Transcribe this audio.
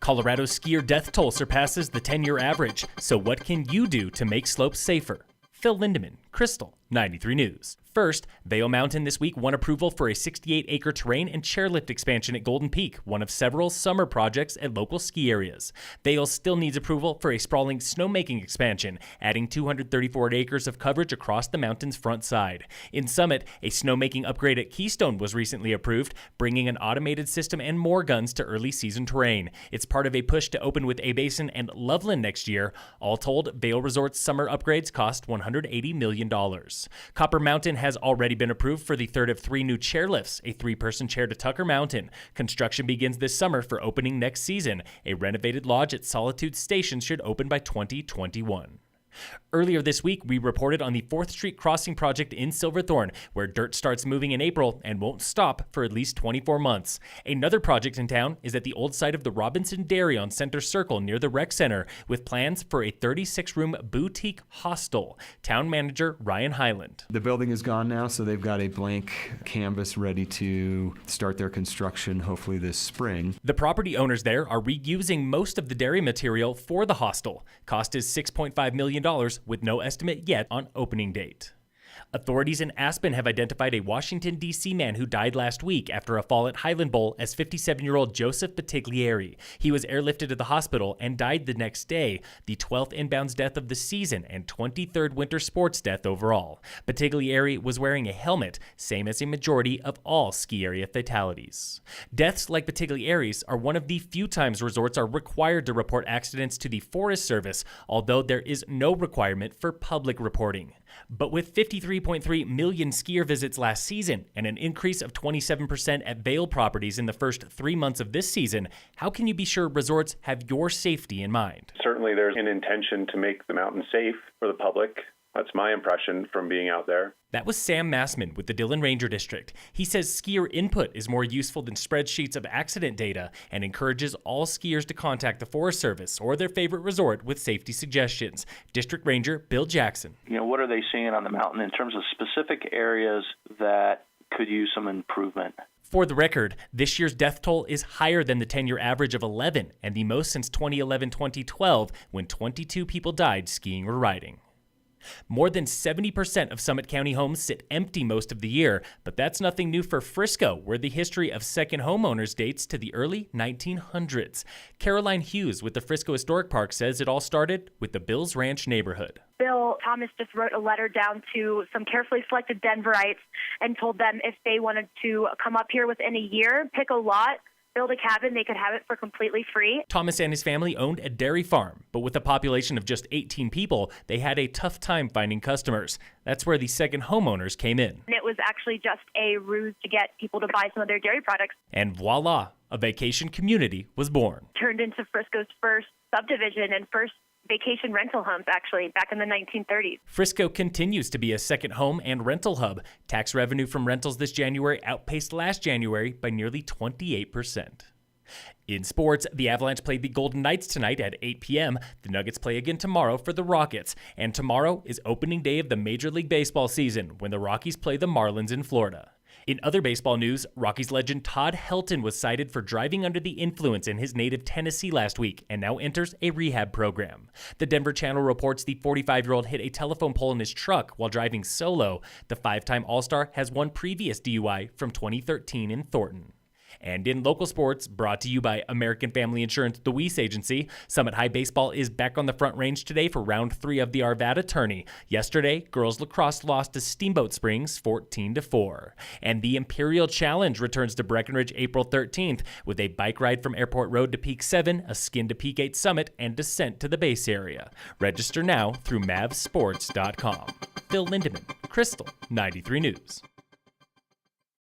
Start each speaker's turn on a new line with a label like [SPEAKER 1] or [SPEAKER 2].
[SPEAKER 1] Colorado's skier death toll surpasses the 10-year average. So what can you do to make slopes safer? Phil Lindeman, Krystal, 93 News. First, Vail Mountain this week won approval for a 68-acre terrain and chairlift expansion at Golden Peak, one of several summer projects at local ski areas. Vail still needs approval for a sprawling snowmaking expansion, adding 234 acres of coverage across the mountain's front side. In Summit, a snowmaking upgrade at Keystone was recently approved, bringing an automated system and more guns to early season terrain. It's part of a push to open with A-Basin and Loveland next year. All told, Vail Resort's summer upgrades cost $180 million. Copper Mountain has already been approved for the third of 3 new chairlifts, a 3-person chair to Tucker Mountain. Construction begins this summer for opening next season. A renovated lodge at Solitude Station should open by 2021. Earlier this week, we reported on the 4th Street Crossing project in Silverthorne, where dirt starts moving in April and won't stop for at least 24 months. Another project in town is at the old site of the Robinson Dairy on Center Circle near the Rec Center, with plans for a 36-room boutique hostel. Town manager Ryan Highland.
[SPEAKER 2] The building is gone now, so they've got a blank canvas ready to start their construction hopefully this spring.
[SPEAKER 1] The property owners there are reusing most of the dairy material for the hostel. Cost is $6.5 million, with no estimate yet on opening date. Authorities in Aspen have identified a Washington, D.C. man who died last week after a fall at Highland Bowl as 57-year-old Joseph Batiglieri. He was airlifted to the hospital and died the next day, the 12th inbounds death of the season and 23rd winter sports death overall. Batiglieri was wearing a helmet, same as a majority of all ski area fatalities. Deaths like Batiglieri's are one of the few times resorts are required to report accidents to the Forest Service, although there is no requirement for public reporting. But with 53.3 million skier visits last season and an increase of 27% at Vail properties in the first 3 months of this season, how can you be sure resorts have your safety in mind?
[SPEAKER 3] Certainly there's an intention to make the mountain safe for the public. That's my impression from being out there.
[SPEAKER 1] That was Sam Massman with the Dillon Ranger District. He says skier input is more useful than spreadsheets of accident data and encourages all skiers to contact the Forest Service or their favorite resort with safety suggestions. District Ranger Bill Jackson.
[SPEAKER 4] What are they seeing on the mountain in terms of specific areas that could use some improvement?
[SPEAKER 1] For the record, this year's death toll is higher than the 10-year average of 11 and the most since 2011-2012 when 22 people died skiing or riding. More than 70% of Summit County homes sit empty most of the year, but that's nothing new for Frisco, where the history of second homeowners dates to the early 1900s. Caroline Hughes with the Frisco Historic Park says it all started with the Bills Ranch neighborhood.
[SPEAKER 5] Bill Thomas just wrote a letter down to some carefully selected Denverites and told them if they wanted to come up here within a year, pick a lot, build a cabin, they could have it for completely free.
[SPEAKER 1] Thomas and his family owned a dairy farm, but with a population of just 18 people, they had a tough time finding customers. That's where the second homeowners came in.
[SPEAKER 5] And it was actually just a ruse to get people to buy some of their dairy products.
[SPEAKER 1] And voila, a vacation community was born.
[SPEAKER 5] Turned into Frisco's first subdivision and first vacation rental homes, actually, back in the 1930s.
[SPEAKER 1] Frisco continues to be a second home and rental hub. Tax revenue from rentals this January outpaced last January by nearly 28%. In sports, the Avalanche played the Golden Knights tonight at 8 p.m. The Nuggets play again tomorrow for the Rockets. And tomorrow is opening day of the Major League Baseball season when the Rockies play the Marlins in Florida. In other baseball news, Rockies legend Todd Helton was cited for driving under the influence in his native Tennessee last week and now enters a rehab program. The Denver Channel reports the 45-year-old hit a telephone pole in his truck while driving solo. The 5-time All-Star has one previous DUI from 2013 in Thornton. And in local sports, brought to you by American Family Insurance, the Weiss Agency, Summit High Baseball is back on the front range today for round 3 of the Arvada Tourney. Yesterday, girls lacrosse lost to Steamboat Springs 14-4. And the Imperial Challenge returns to Breckenridge April 13th with a bike ride from Airport Road to Peak 7, a skin to Peak 8 summit, and descent to the base area. Register now through mavsports.com. Phil Lindeman, Krystal, 93 News.